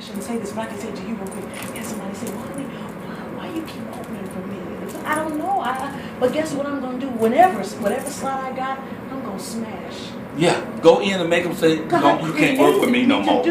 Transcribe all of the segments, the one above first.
shouldn't say this, but I can say it to you real quick. And somebody said, why you keep opening for me? I don't know. But guess what I'm going to do? Whatever slot I got, I'm going to smash. Yeah, go in and make them say, no, you can't work with me no more.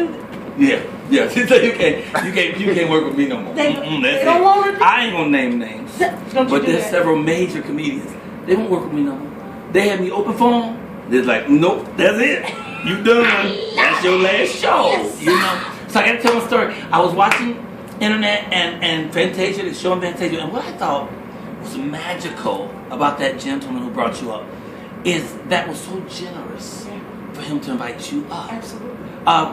Yeah. She said you can't work with me no more. They don't want to. I ain't gonna name names, but there's several major comedians. They won't work with me no more. They had me open for them. They're like, nope, that's it. You done. That's your last show. Yes. You know. So I gotta tell a story. I was watching Internet and Fantasia, the show on Fantasia, and what I thought was magical about that gentleman who brought you up is that was so generous for him to invite you up. Absolutely.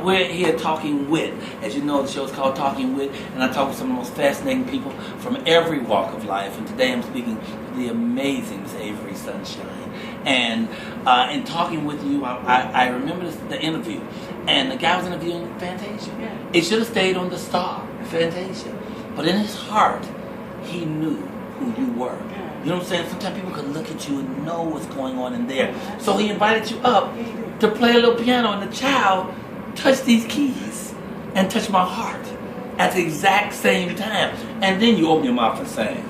We're here talking wit. As you know, the show is called Talking Wit, and I talk with some of the most fascinating people from every walk of life. And today I'm speaking to the amazing Miss Avery Sunshine. And in talking with you, I remember the interview, and the guy was interviewing Fantasia. Yeah. It should have stayed on the star, Fantasia. But in his heart, he knew who you were. You know what I'm saying? Sometimes people can look at you and know what's going on in there. So he invited you up to play a little piano, and the child touched these keys and touched my heart at the exact same time. And then you open your mouth and sang.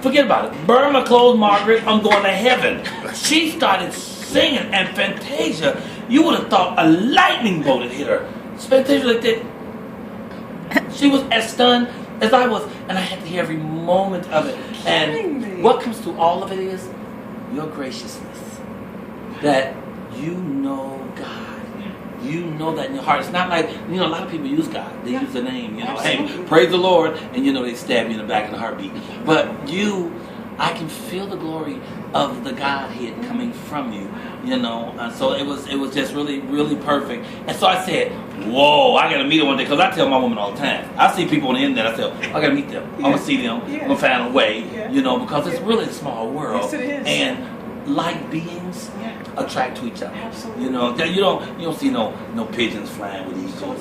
Forget about it. Burn my clothes, Margaret. I'm going to heaven. She started singing, and Fantasia, you would have thought a lightning bolt had hit her. Fantasia like that. She was as stunned as I was, and I had to hear every moment of it. And what comes through all of it is your graciousness. That you know God. You know that in your heart. It's not like, a lot of people use God. They use the name, hey, praise the Lord, and they stab you in the back in a heartbeat. But I can feel the glory of the Godhead coming from you, so it was just really, really perfect. And so I said, whoa, I gotta meet her one day, because I tell my woman all the time. I see people on the internet, I say, I gotta meet them. I'm gonna see them, I'm gonna find a way, because it's really a small world. Yes, it is. And like beings attract to each other. Absolutely. You don't see no pigeons flying with eagles.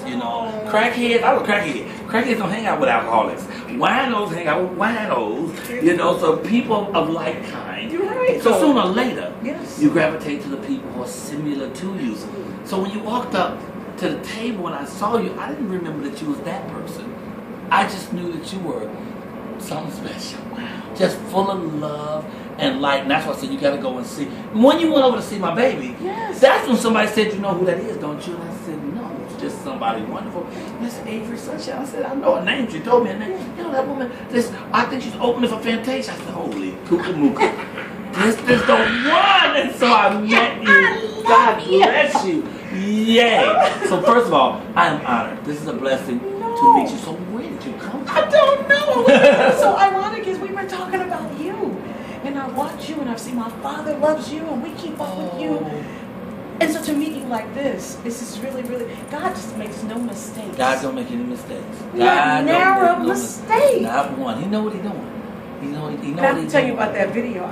Crackheads. I was a crackhead. Crackheads don't hang out with alcoholics. Winos hang out with winos. So people of like kind. You're right. So sooner or later, you gravitate to the people who are similar to you. So when you walked up to the table and I saw you, I didn't remember that you was that person. I just knew that you were something special. Wow. Just full of love and light. And that's why I said you got to go and see. When you went over to see my baby, that's when somebody said, you know who that is, don't you? And I said, no, it's just somebody wonderful. Miss Avery Sunshine. I said, I know her name. She told me her name. That woman, I think she's opening for Fantasia. I said, holy kookamoo. This is the one. And so I met you. God bless you. Yay. So first of all, I am honored. This is a blessing to meet you. So where did you come from? I don't know. It's so ironic is we were talking about you. And I watch you and I see my father loves you and we keep up with you. And so to meet you like this is really, really, God just makes no mistakes. God don't make any mistakes. Not narrow mistake. Not one. He know what he's doing. He know what he's doing. I have to tell you about that video.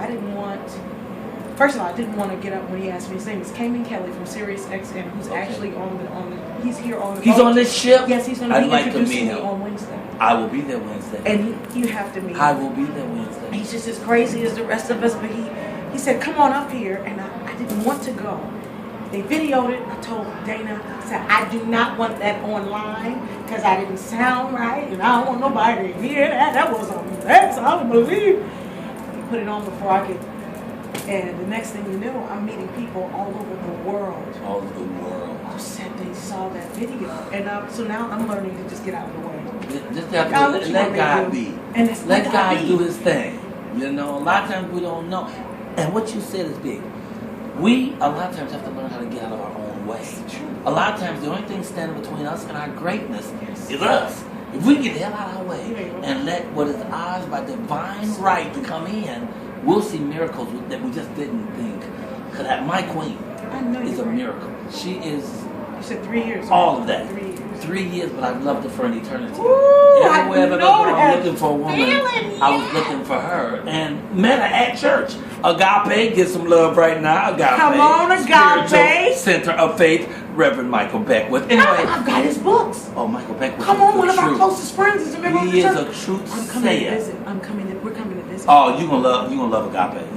First of all, I didn't want to get up when he asked me. His name is Cayman Kelly from Sirius XM, who's actually he's here on the He's boat. on this ship? Yes, he's going to be introducing me on Wednesday. I will be there Wednesday. And you have to meet him. I will be there Wednesday. He's just as crazy as the rest of us, but he said, come on up here, and I didn't want to go. They videoed it. I told Dana, I said, I do not want that online because I didn't sound right, and I don't want nobody to hear that. That was a mess, I don't believe. He put it on before I could. And the next thing you know, I'm meeting people all over the world. All over the world. Who said they saw that video. And so now I'm learning to just get out of the way. Just let God be. And let God do his thing. A lot of times we don't know. And what you said is big. We, a lot of times, have to learn how to get out of our own way. A lot of times, the only thing standing between us and our greatness is us. If we get the hell out of our way and let what is ours by divine right to come in, we'll see miracles that we just didn't think. Because my queen is a miracle. She is. You said 3 years. All of that. 3 years. 3 years, but I've loved her for an eternity. Ooh, Everywhere I've ever gone, I'm looking for a woman. Feeling, I was looking for her and met her at church. Agape, get some love right now. Agape. Come on, Agape. Spiritual Center of Faith, Reverend Michael Beckwith. Anyway, I've got his books. Oh, Michael Beckwith. Come on, one of our closest friends is a member of the church. He is a truth I'm coming to visit. We're coming to visit. Oh, you gonna love Agape.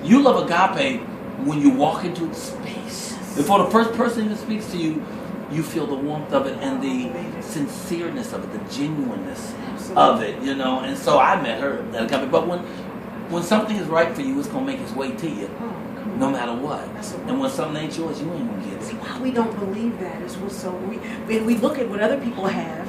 You love Agape when you walk into space. Before the first person even speaks to you, you feel the warmth of it and the sincereness of it, the genuineness of it, you know. And so I met her at a company. But when something is right for you, it's gonna make its way to you, no matter what. And when something ain't yours, you ain't gonna get it. See, why we don't believe that is what's so we look at what other people have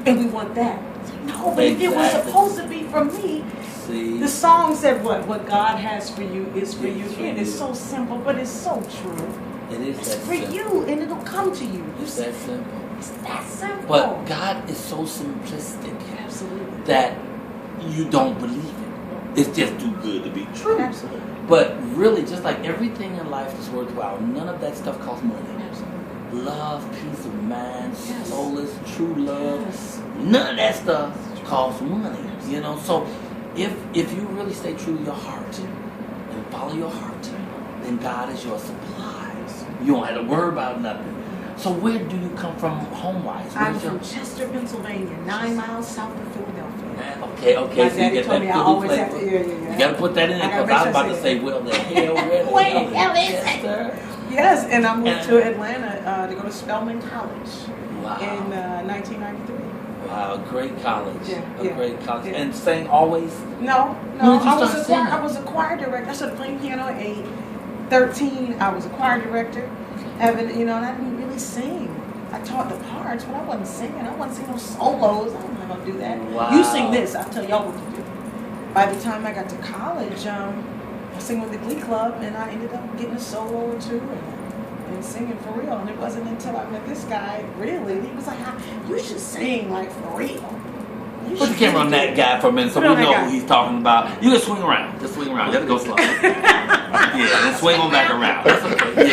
and we want that. No, but if it was supposed to be from me. See, the song said what God has for you is for you. It is so simple, but it's so true. It is it's that for simple. you, and it'll come to you. It's that simple. It's that simple. But God is so simplistic Absolutely. that you don't believe it. It's just too good to be true. Absolutely. But really, just like everything in life is worthwhile, none of that stuff costs money. Absolutely. Love, peace of mind, Yes. soulless, true love, Yes. none of that stuff costs money. You know, so if you really stay true to your heart and follow your heart, then God is your supply. You don't have to worry about nothing. So where do you come from home-wise? I'm from Chester, Pennsylvania, 9 miles south of Philadelphia. Okay. My So you daddy get told that me I Philly always flavor. have to, yeah. You got to put that in there because I was about to say, well, the hell, where the hell is Chester? Yes, and I moved to Atlanta to go to Spelman College in 1993. Wow, great college. Yeah, Great college. Yeah. And sang always? No. When did you start singing? I was a choir director. I started playing piano at age 13. I was a choir director. And I didn't really sing. I taught the parts, but I wasn't singing. I wasn't singing no solos. I'm not going to do that. Wow. You sing this. I'll tell y'all what to do. By the time I got to college, I sang with the Glee Club, and I ended up getting a solo or two and singing for real. And it wasn't until I met this guy, really, he was like, you should sing, like, for real. Put the camera on that guy for a minute so we know who he's talking about. You can swing around. Just swing around. Let it go slow. Yeah, then swing on back around. That's okay.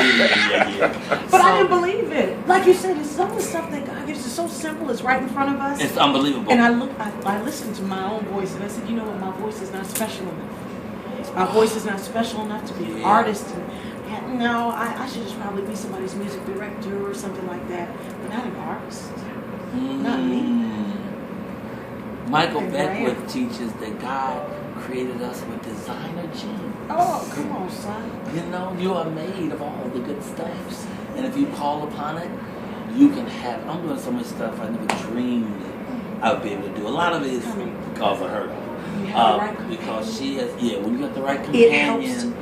Yeah. But I didn't believe it. Like you said, it's some of the stuff that God gives is so simple. It's right in front of us. It's unbelievable. And I listened to my own voice, and I said, you know what? My voice is not special enough. My voice is not special enough to be an artist. And no, I should just probably be somebody's music director or something like that, but not an artist. Not me. Michael Beckwith teaches that God created us with designer genes. Oh, come on, son. You know, you are made of all the good stuff. And if you call upon it, you can have. I'm doing so much stuff I never dreamed I would be able to do. A lot of it is because of her. Because she has, when you got the right companion,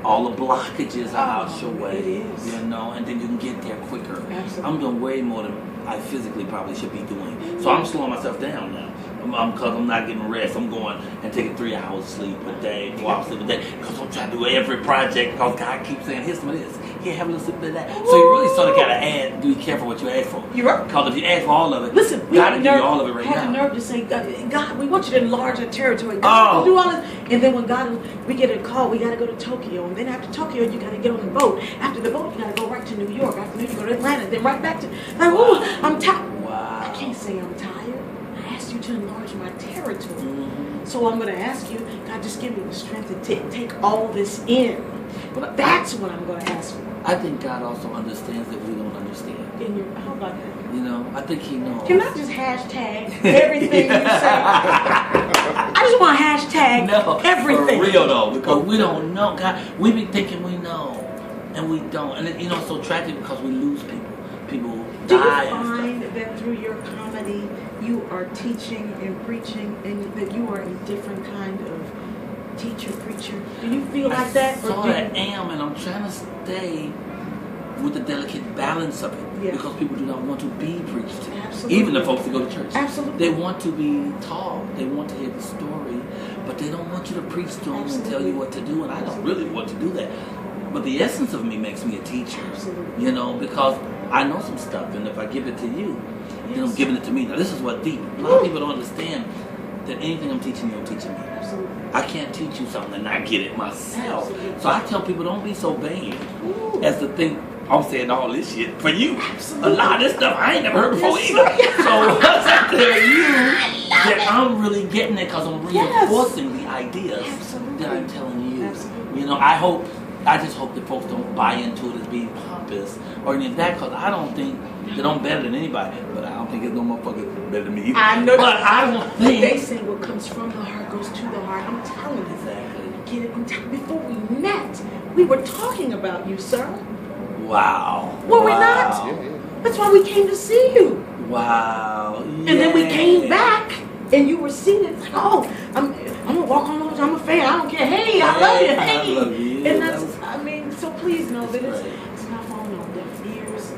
all the blockages are out your way. It is. You know, and then you can get there quicker. Absolutely. I'm doing way more than I physically probably should be doing. So I'm slowing myself down now. Because I'm not getting rest. I'm going and taking 3 hours sleep a day, 4 hours sleep a day. Because I'm trying to do every project. Because God keeps saying, here's some of this. Here, have a little sleep of that. So you really sort of got to be careful what you ask for. You're right. Because if you ask for all of it, listen, we God will give you all of it right have now. the nerve to say, God, we want you to enlarge our territory. God, do all this. And then when we get a call, we got to go to Tokyo. And then after Tokyo, you got to get on the boat. After the boat, you got to go right to New York. After New York, you go to Atlanta. Then right back to, I'm tired. Wow. I can't say I'm tired. I asked you to enlarge my territory. So I'm going to ask you, God, just give me the strength to take all this in. But that's what I'm going to ask for. I think God also understands that we don't understand. How about that? You know, I think He knows. Can I just hashtag everything you say? I just want to hashtag everything. For real though, because we don't know. God, we be thinking we know, and we don't. And it's so tragic because we lose people. People Do you die. find that through your comedy, you are teaching and preaching, and that you are a different kind of teacher, preacher? Do you feel like that? I sort of am, and I'm trying to stay with the delicate balance of it. Yeah. Because people do not want to be preached to. Absolutely. Even the folks that go to church. Absolutely. They want to be taught. They want to hear the story, but they don't want you to preach to them and tell you what to do, and I don't really want to do that. But the essence of me makes me a teacher. Absolutely. You know, because I know some stuff, and if I give it to you, then I'm giving it to me. Now, this is what deep. A lot of people don't understand that anything I'm teaching you, I'm teaching me. Absolutely. I can't teach you something and not get it myself. Absolutely. So I tell people, don't be so vain as to think I'm saying all this shit for you. Absolutely. A lot of this stuff I ain't never heard before either. So once I tell you that I'm really getting it because I'm reinforcing the ideas that I'm telling you. Absolutely. You know, I just hope that folks don't buy into it as being pompous or any of that, because I don't think that I'm better than anybody. But I don't think there's no motherfucker better than me either. I know. But I don't think. They say what comes from the heart goes to the heart. I'm telling you. Exactly. Get it? Before we met, we were talking about you, sir. Wow. Were we Wow. not? That's why we came to see you. Wow. And then we came back, and you were seated. Like, oh, I'm gonna walk on over. I'm a fan. I don't care. Hey, I love you. Hey, I love you. and that's. I mean, so please know that right. it's not falling on deaf ears.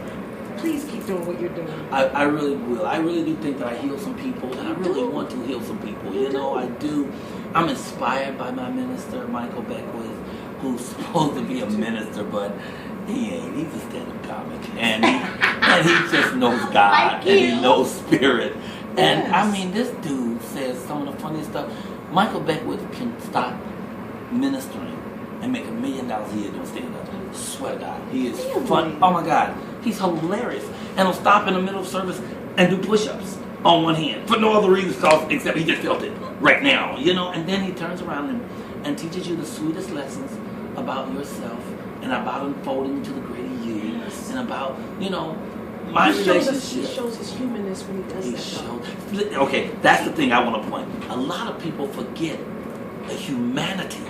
Please keep doing what you're doing. I really will. I really do think that I heal some people, and I really want to heal some people. You know, I do. I'm inspired by my minister, Michael Beckwith, who's supposed to be a minister, but he ain't. He's a stand-up comic, and he just knows God, and he knows spirit. And I mean, this dude says some of the funniest stuff. Michael Beckwith can stop ministering and make $1 million a year doing stand-up. Swear to God, he is fun. Oh my God, he's hilarious, and he'll stop in the middle of service and do push-ups on one hand for no other reason except he just felt it right now, you know. And then he turns around and teaches you the sweetest lessons about yourself and about unfolding to the greater you, and about, you know, my relationship. He shows his humanness when he does that. Okay, that's the thing I want to point. A lot of people forget the humanity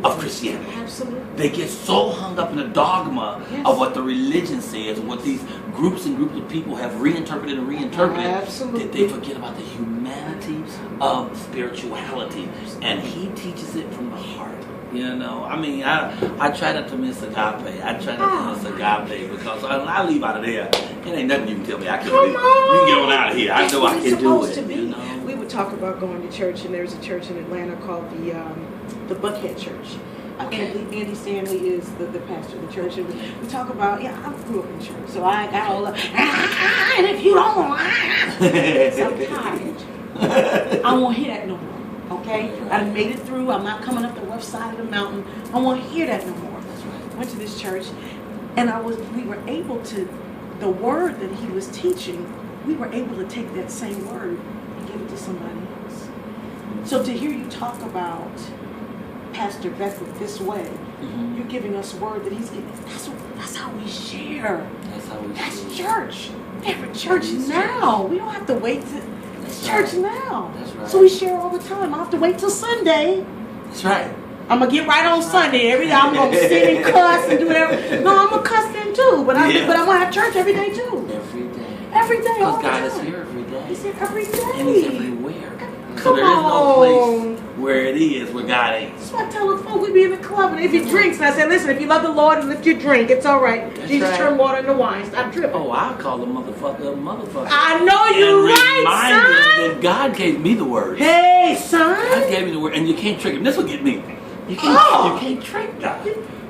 of Christianity. Absolutely. They get so hung up in the dogma of what the religion says, what these groups and groups of people have reinterpreted and reinterpreted, that they forget about the humanity of spirituality. And he teaches it from the heart. You know, I mean, I try not to miss agape. I try not to miss agape because I leave out of there. It ain't nothing you can tell me I can't do. You can get on out of here. I know I can do it. You know? We would talk about going to church, and there's a church in Atlanta called the Buckhead Church. Andy Stanley is the pastor of the church, and we talk about, I grew up in church, so I got all the, and if you don't, I'm tired. I won't hear that no more. Okay, I made it through. I'm not coming up the rough side of the mountain. I won't hear that no more. That's right. Went to this church, and we were able to, the word that he was teaching, we were able to take that same word and give it to somebody else. So to hear you talk about Pastor Beckwith this way, you're giving us word that he's giving. That's how we share. That's church. We have a church now. We don't have to wait to. It's church now. That's right. So we share all the time. I have to wait till Sunday. That's right. I'm gonna get right on Sunday. I'm gonna sit and cuss and do whatever. No, I'm gonna cuss then too. But I'm gonna have church every day too. Every day. Every day. Because God is here every day. He's here every day. And he's everywhere. So Come there is no on. place where it is where God ain't. That's why I tell the folk we be in the club and if he drinks, and I say, listen, if you love the Lord and lift your drink, it's all right. That's Jesus right. turned water into wine. Stop tripping. Oh, I call the motherfucker a motherfucker. I know you're right, son. That God gave me the word. Hey, son. God gave me the word, and you can't trick him. This will get me. You can't trick God.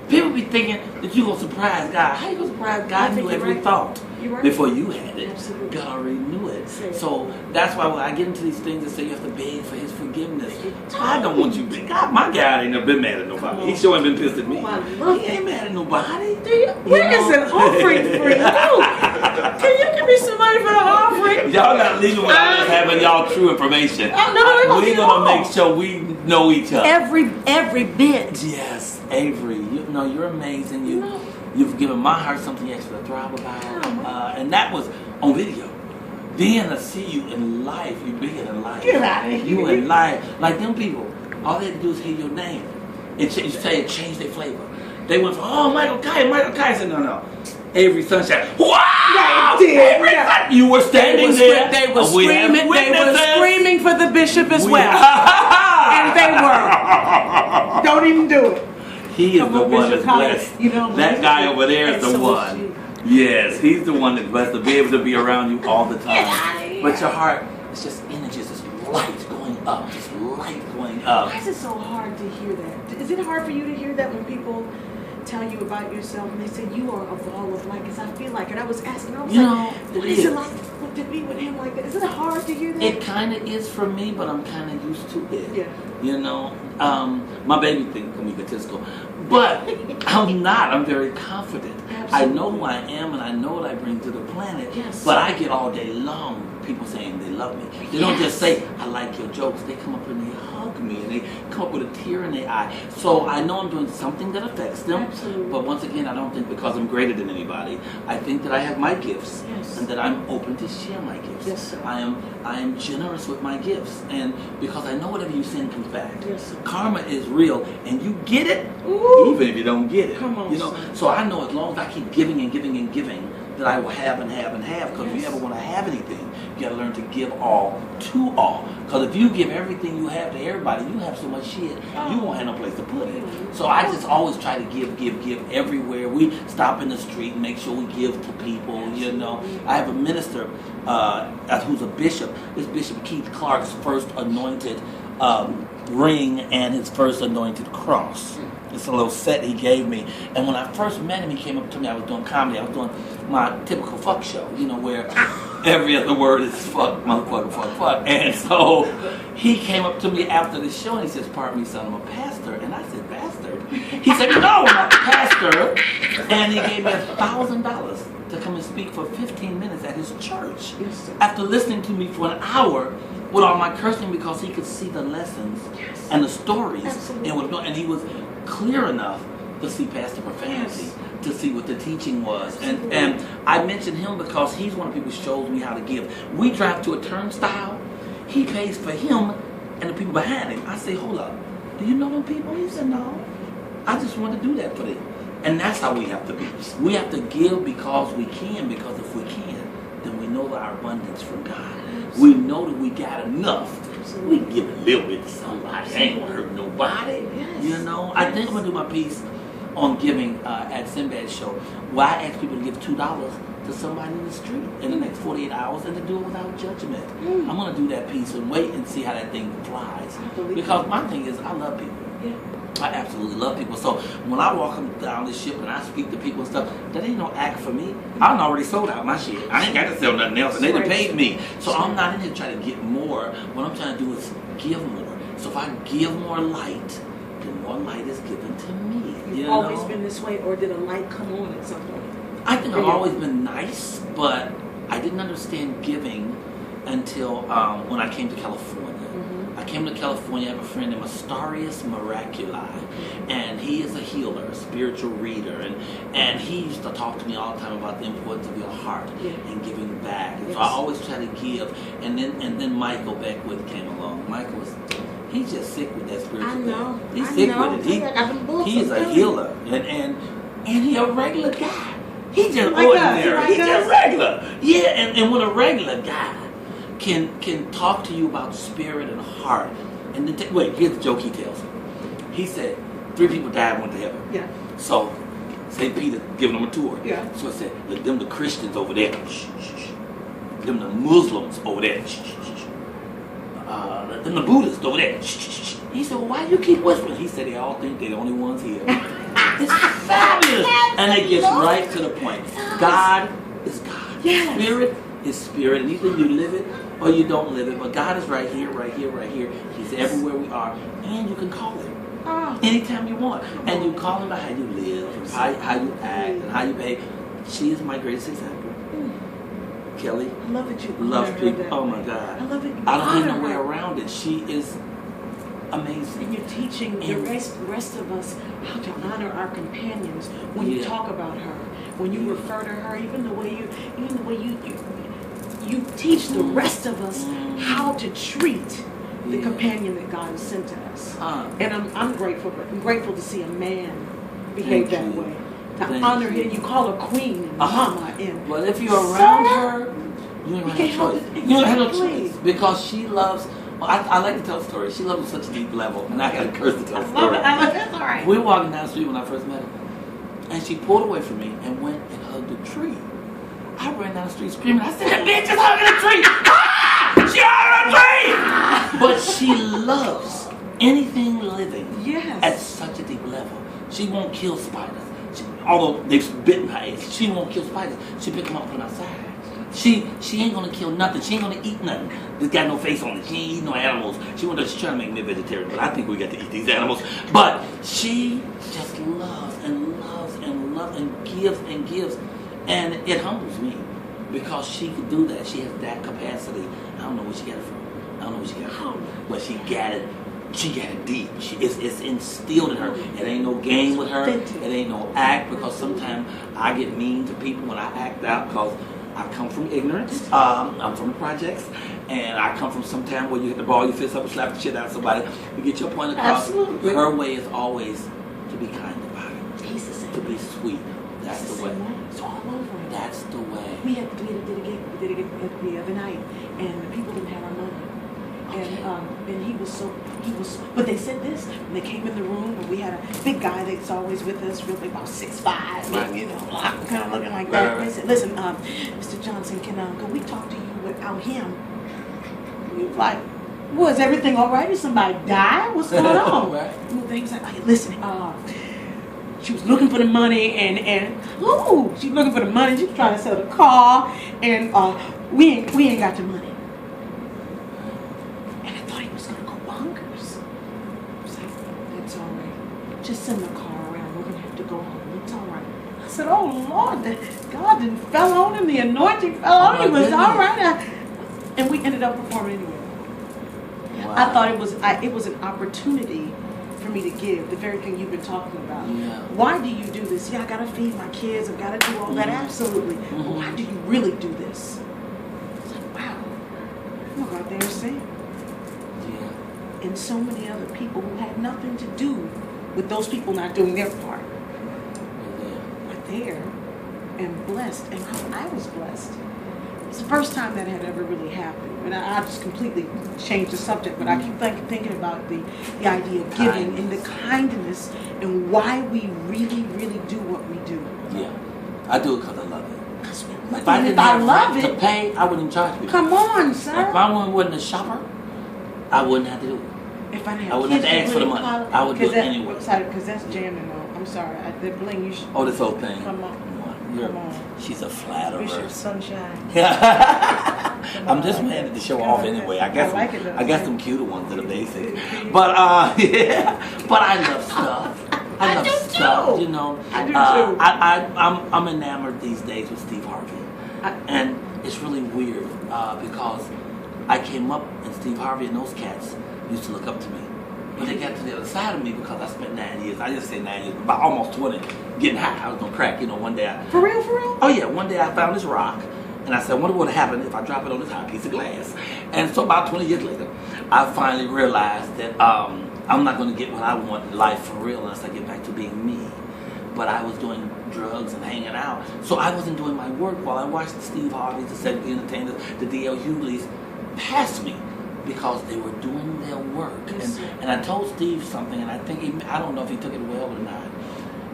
People be thinking that you're going to surprise God. How you going to surprise God? Knew every thought before you had it. Absolutely. God already knew it. So that's why when I get into these things and say you have to beg for his forgiveness, I don't want you to. God, my God ain't never been mad at nobody. He sure ain't been pissed at me. He ain't mad at nobody. Where is an offering for you? Can you give me some money for the offering? Y'all not leaving without us having y'all true information. We're going to make sure we know each other. Every bit. Yes, Avery, you're amazing. You've given my heart something extra to thrive about, and that was on video. Then to see you in life, you bigger than life. Get out of here. You in life, like them people. All they had to do is hear your name, and you say it changed their flavor. They went from Michael Kai. I said no. Avery Sunshine. Wow! They did. Avery, you were standing there. They were screaming. They were screaming for the bishop as well. And they were. Don't even do it. He is the one that's blessed. That guy over there is the one. Yes, he's the one that's blessed to be able to be around you all the time. But your heart, it's just energy, it's just light going up, just light going up. Why is it so hard to hear that? Is it hard for you to hear that when people tell you about yourself and they say you are a ball of light? Because I feel like it. I was asking, what is it like to be with him like that? Is it hard to hear that? It kind of is for me, but I'm kind of used to it. Yeah. My baby thinks I'm egotistical, but I'm not. I'm very confident. Absolutely. I know who I am, and I know what I bring to the planet. Yes. But I get all day long people saying they love me. They don't just say, I like your jokes. They come up and they hug me, and they come up with a tear in their eye. So I know I'm doing something that affects them. Absolutely. But once again, I don't think because I'm greater than anybody. I think that I have my gifts, and that I'm open to share my gifts. Yes, sir. I am generous with my gifts, and because I know whatever you send comes back. Yes, sir. Karma is real, and you get it, Ooh. even if you don't get it. Come on, son. So I know as long as I keep giving and giving and giving, that that I will have and have and have. Because if you ever want to have anything, you got to learn to give all to all. Because if you give everything you have to everybody, you have so much shit, you won't have no place to put it. So I just always try to give everywhere. We stop in the street and make sure we give to people, you know. I have a minister who's a bishop. This Bishop Keith Clark's first anointed ring and his first anointed cross. It's a little set he gave me. And when I first met him, he came up to me. I was doing comedy. I was doing my typical fuck show, you know, where every other word is fuck, motherfucker, fuck, fuck. And so he came up to me after the show and he says, "Pardon me, son, I'm a pastor." And I said, "Bastard?" He said, "No, I'm not a pastor." And he gave me $1,000 to come and speak for 15 minutes at his church. After listening to me for an hour with all my cursing, because he could see the lessons and the stories. And he was clear enough to see past the profanity, to see what the teaching was. And I mentioned him because he's one of the people who shows me how to give. We drive to a turnstile, he pays for him and the people behind him. I say, "Hold up, do you know them people?" He said, "No, I just want to do that for them." And that's how we have to be. We have to give because we can, because if we can, then we know our abundance from God. We know that we got enough. We can give a little bit to somebody. Ain't gonna hurt nobody. You know, I think I'm gonna do my piece on giving at Sinbad's show, where I ask people to give $2 to somebody in the street in the next 48 hours and to do it without judgment. I'm gonna do that piece and wait and see how that thing flies. Because my thing is, I love people. I absolutely love people. So when I walk down this ship and I speak to people and stuff, that ain't no act for me. I done already sold out my shit. I ain't got to sell nothing else, and they done paid me. So I'm not in here trying to get more. What I'm trying to do is give more. So if I give more light, then more light is given to me. You've always been this way, or did a light come on at some point? I think I've always been nice, but I didn't understand giving until when I came to California. I came to California. I have a friend named Astarius Miraculi, and he is a healer, a spiritual reader, and he used to talk to me all the time about the importance of your heart and giving back. And so I always try to give. And then Michael Beckwith came along. Michael was, he's just sick with that spiritual thing. He's sick with it. He's a healer, and he's a regular guy. He's just ordinary. He's just regular. Yeah, and when a regular guy can talk to you about spirit and heart. And then wait, here's the joke he tells. He said 3 people died and went to heaven. Yeah. So St. Peter giving them a tour. Yeah. So I said, "Look, them the Christians over there. Shh, shh, shh. Them the Muslims over there. Shh, shh, shh. Them the Buddhists over there. Shh, shh, shh." He said, "Well, why do you keep whispering?" He said, "They all think they're the only ones here." It's fabulous. And it gets right to the point. God is God. Yes. Spirit is spirit. And either you live it or you don't live it. But God is right here, right here, right here. He's everywhere we are. And you can call him anytime you want. And you call him by how you live, and how you act, and how you behave. She is my greatest example. Kelly I love it. You loves people. Oh my God. I love it. I don't have no way around it. She is amazing. And you're teaching the rest of us how to honor our companions when you talk about her, when you refer to her, even the way you teach the rest of us how to treat the companion that God has sent to us. And I'm grateful. I'm grateful to see a man behave that way. To honor him, you call her queen and mama. And well, if you're around her, you don't have no choice. You don't have no choice because she loves. Well, I like to tell a story. She loves on such a deep level, and I got to curse to tell a story. I love it. That's all right. We were walking down the street when I first met her, and she pulled away from me and went and hugged a tree. I ran down the street screaming. I said, "That bitch is hugging a tree! Ah! She hugging a tree!" But she loves anything living at such a deep level. She won't kill spiders. Although they've bitten her ass, she won't kill spiders. She pick them up and put them outside. She ain't gonna kill nothing. She ain't gonna eat nothing. There's got no face on it. She ain't eat no animals. She's trying to make me a vegetarian, but I think we got to eat these animals. But she just loves and loves and loves and gives and gives. And it humbles me because she can do that. She has that capacity. I don't know where she got it from. But she got it. She got it deep. It's instilled in her. It ain't no game with her. It ain't no act, because sometimes I get mean to people when I act out because I come from ignorance. I'm from the projects, and I come from some time where you have to ball your fist up and slap the shit out of somebody to get your point across. Absolutely. Her way is always to be kind about it, to be sweet. That's it's the way. It's all over. That's the way. We did it the other night, and the people didn't have our money. And he was, but they said this, when they came in the room, and we had a big guy that's always with us, really about 6'5", Right. you know, kind of looking like that. Right. They said, listen, Mr. Johnson, can we talk to you without him? We was like, was everything all right? Did somebody die? What's going on? Right. Well, they was like, hey, listen, she was looking for the money, and she was looking for the money. She was trying to sell the car, and we ain't got the money. And I thought he was gonna go bonkers. I was like, that's all right. Just send the car around. We're gonna have to go home. It's all right. I said, oh Lord, God didn't fell on him. The anointing fell on him. It was all right. And we ended up performing anyway. Wow. I thought it was an opportunity for me to give, the very thing you've been talking about. Yeah. Why do you do this? Yeah, I gotta feed my kids, I've gotta do all that, absolutely. But why do you really do this? It's like, wow, I'm gonna go out there and sing. Yeah. And so many other people who had nothing to do with those people not doing their part were there and blessed, and I was blessed. It's the first time that had ever really happened. And I just completely changed the subject, but I keep thinking about the idea of giving and the kindness and why we really, really do what we do. Yeah. I do it because I love it. Because we If I didn't have love to it, pay, I wouldn't charge people. come on, sir. If I wasn't a shopper, I wouldn't have to do it. If I didn't I wouldn't have to kids ask for the really money. I would do it anyway. Because that's jamming, though. I'm sorry. The bling, you should. Oh, this whole thing. Come on. Come on. She's a flatterer. Bishop Sunshine. I'm just mad to show off anyway. I guess I like it, though. I got some cuter ones that are basic. But yeah. But I love stuff. I love do stuff. too. You know. I do too. I'm enamored these days with Steve Harvey, and it's really weird because I came up and Steve Harvey and those cats used to look up to me. But they got to the other side of me because I spent 9 years. I just say 9 years, about almost 20, getting high. I was gonna crack. You know, one day. For real? Oh yeah, one day I found this rock, and I said, I wonder what would happen if I drop it on this hot piece of glass. And so about 20 years later, I finally realized that I'm not gonna get what I want in life for real unless I get back to being me. But I was doing drugs and hanging out, so I wasn't doing my work while I watched the Steve Harveys, the Cedric the Entertainers, the D.L. Hugleys pass me. Because they were doing their work. Yes, And I told Steve something, and I think I don't know if he took it well or not,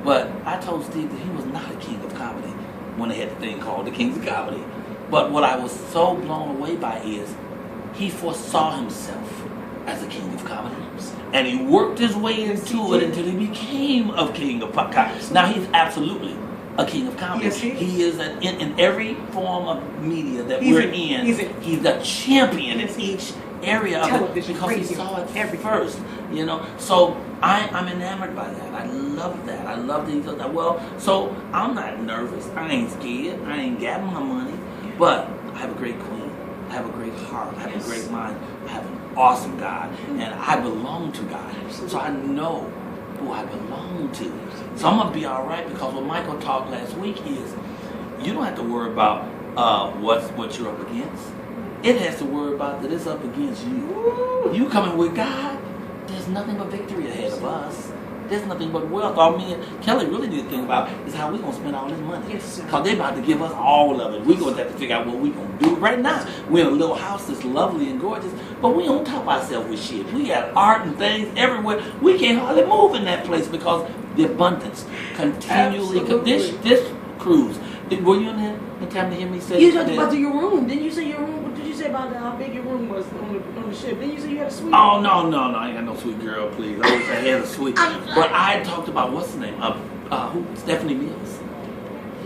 but I told Steve that he was not a king of comedy when they had the thing called the Kings of Comedy. But what I was so blown away by is he foresaw himself as a king of comedy. And he worked his way into it until he became a king of comedy. Now he's absolutely a king of comedy. Yes, he is in every form of media that we're in. He's a champion in each area of it because he saw it first, you know. So I'm enamored by that. I love that. I love these. Well, so I'm not nervous. I ain't scared. I ain't gabbing my money. But I have a great queen. I have a great heart. I have a great mind. I have an awesome God, and I belong to God. So I know who I belong to. So I'm gonna be all right because what Michael talked last week is you don't have to worry about what you're up against. It has to worry about that it's up against you. You coming with God, there's nothing but victory ahead of us. There's nothing but wealth. All me and Kelly really need to think about is how we're going to spend all this money. Yes, sir. Because they're about to give us all of it. We're going to have to figure out what we're going to do. Right now, we're in a little house that's lovely and gorgeous, but we don't top ourselves with shit. We got art and things everywhere. We can't hardly move in that place because the abundance continually. This cruise. Were you in there the time to hear me say You talked about your room. Didn't you say your room? What did you say about how big your room was on the ship? Didn't you say you had a suite? Oh, no. I ain't got no sweet girl, please. I wish I had a sweet. But I talked about, what's the name? Stephanie Mills.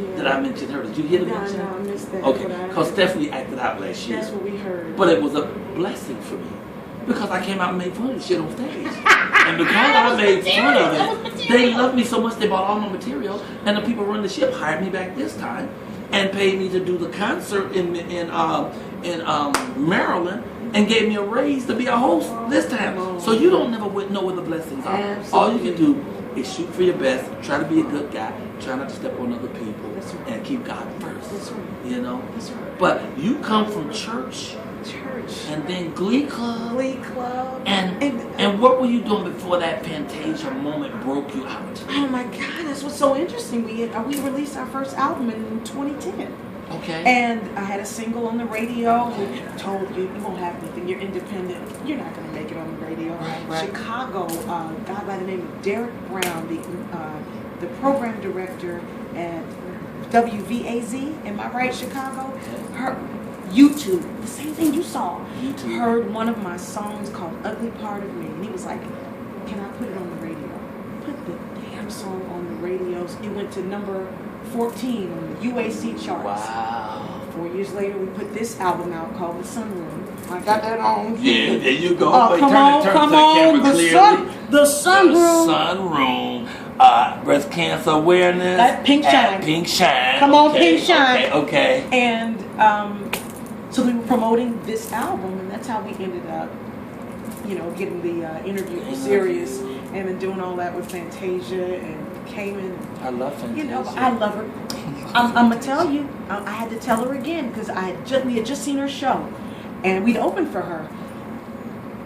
Yeah. Did I mention her? Did you hear the mention? No, I missed that. Okay, because Stephanie acted out last year. That's what we heard. But it was a blessing for me. Because I came out and made fun of the shit on stage. And because I made fun of it, they loved me so much they bought all my material. And the people running the ship hired me back this time and paid me to do the concert in Maryland and gave me a raise to be a host this time. So you don't never know where the blessings are. Absolutely. All you can do is shoot for your best, try to be a good guy, try not to step on other people, right. and keep God first. That's right. You know? That's right. But you come from church. church. And then Glee Club. Glee Club. And what were you doing before that Fantasia moment broke you out? Oh my God, that's what's so interesting. We released our first album in 2010. Okay. And I had a single on the radio. We told you won't have anything. You're independent. You're not going to make it on the radio. Right. Chicago, a guy by the name of Derek Brown, the program director at WVAZ, am I right, Chicago? Her YouTube, the same thing you saw. YouTube. Heard one of my songs called Ugly Part of Me. And he was like, can I put it on the radio? Put the damn song on the radios. It went to number 14 on the UAC charts. Wow. 4 years later, we put this album out called The Sunroom. I got that on. Yeah, there you go. Come on, the Sunroom. The Sunroom. Breast cancer awareness. That Pink Shine. Pink Shine. Come on, Pink Shine. Okay. And so we were promoting this album, and that's how we ended up, getting the interview with Sirius, and then doing all that with Fantasia and Cayman. I love Fantasia. I love her. I'm gonna tell you, I had to tell her again because we had just seen her show, and we'd opened for her,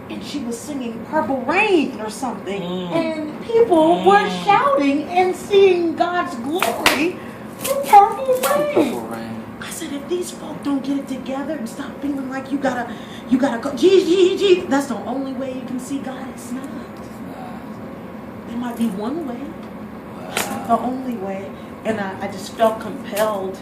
and she was singing Purple Rain or something, and people were shouting and seeing God's glory through Purple Rain. I said, if these folk don't get it together and stop feeling like you gotta go, gee, that's the only way you can see God. It's not. There might be one way. It's not the only way. And I just felt compelled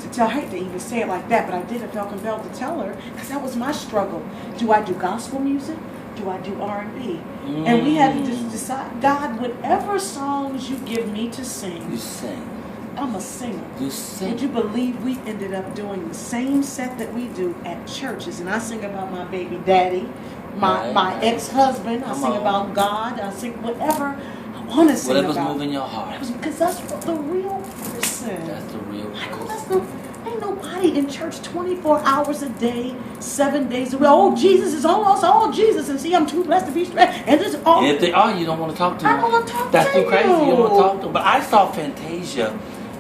to tell her, I hate to even say it like that, but I felt compelled to tell her, because that was my struggle. Do I do gospel music? Do I do R&B? And we had to just decide, God, whatever songs you give me to sing, you sing. I'm a singer. You sing. Would you believe we ended up doing the same set that we do at churches? And I sing about my baby daddy, my ex-husband. I sing about God. I sing whatever I want to sing about. Whatever's moving your heart. Because that's the real person. That's the real person. Ain't nobody in church 24 hours a day, 7 days a week. Oh, Jesus is almost all Jesus. And see, I'm too blessed to be stressed. And this all. If they are, you don't want to talk to them. I don't want to talk That's to too crazy. You don't want to talk to them. But I saw Fantasia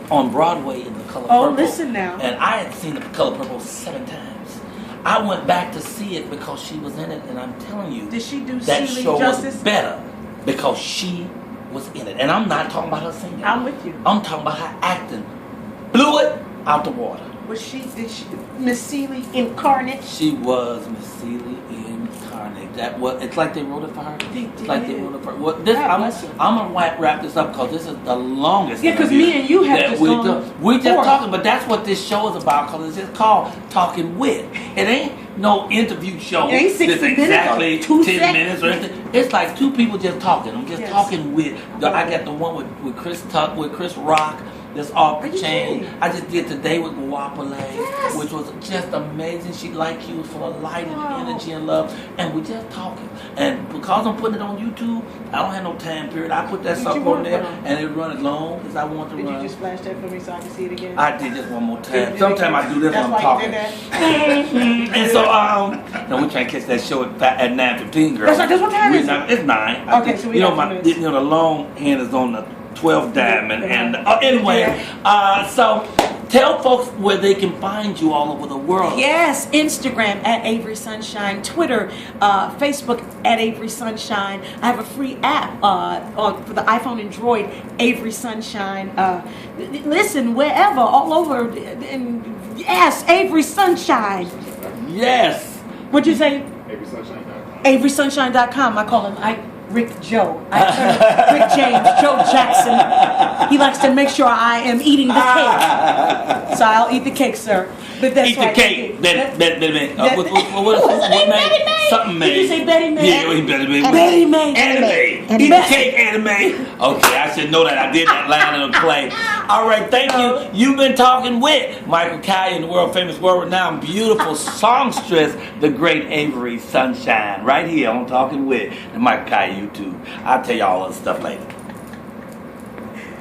on Broadway in The Color Purple. Oh, listen now. And I had seen The Color Purple 7 times. I went back to see it because she was in it, and I'm telling you, did she do that Seeley show justice? was better because she was in it. And I'm not talking about her singing. I'm with you. I'm talking about her acting. Blew it out the water. Did she Miss Seeley incarnate? She was Miss Seeley incarnate. It's like they wrote it for her. It's like they wrote it for her. I'm gonna wrap this up because this is the longest. Yeah, because me and you have just gone. We just talking, but that's what this show is about. Because it's just called Talking With. It ain't no interview show. It ain't 60 minutes exactly or 2 10 minutes or anything. It's like two people just talking. I'm just talking with. I got the one with Chris Rock. That's off the chain. I just did today with Wapale, which was just amazing. She liked you, full of light and energy and love, and we just talking. And because I'm putting it on YouTube, I don't have no time period. I put that stuff on there, and it run as long as I want to run. Did you just flash that for me so I can see it again? I did just one more time. Sometimes I do this when I'm talking. And so, no, we're trying to catch that show at 9:15, girl. That's what time is it? It's 9. Okay, so we got 2 minutes. The long hand is on the 12th diamond. And anyway, so tell folks where they can find you all over the world. Yes, Instagram at Avery Sunshine, Twitter, Facebook at Avery Sunshine. I have a free app for the iPhone and Android, Avery Sunshine. Listen, wherever, all over. And yes, Avery Sunshine. Yes. What'd you say? AverySunshine.com. AverySunshine.com. I call him Rick Joe. Rick James, Joe Jackson. He likes to make sure I am eating the cake. So I'll eat the cake, sir. But that's eat the cake. Betty May. Something May. Did you say Betty May? Yeah, Betty May. Betty May. Anime. Eat the cake, anime. Okay, I should know that. I did that line in a play. All right, thank you. You've been talking with Michael Colyar, the world famous, world renowned, beautiful songstress, the great Avery Sunshine, right here on Talking With the Michael Colyar YouTube. I'll tell you all the stuff later.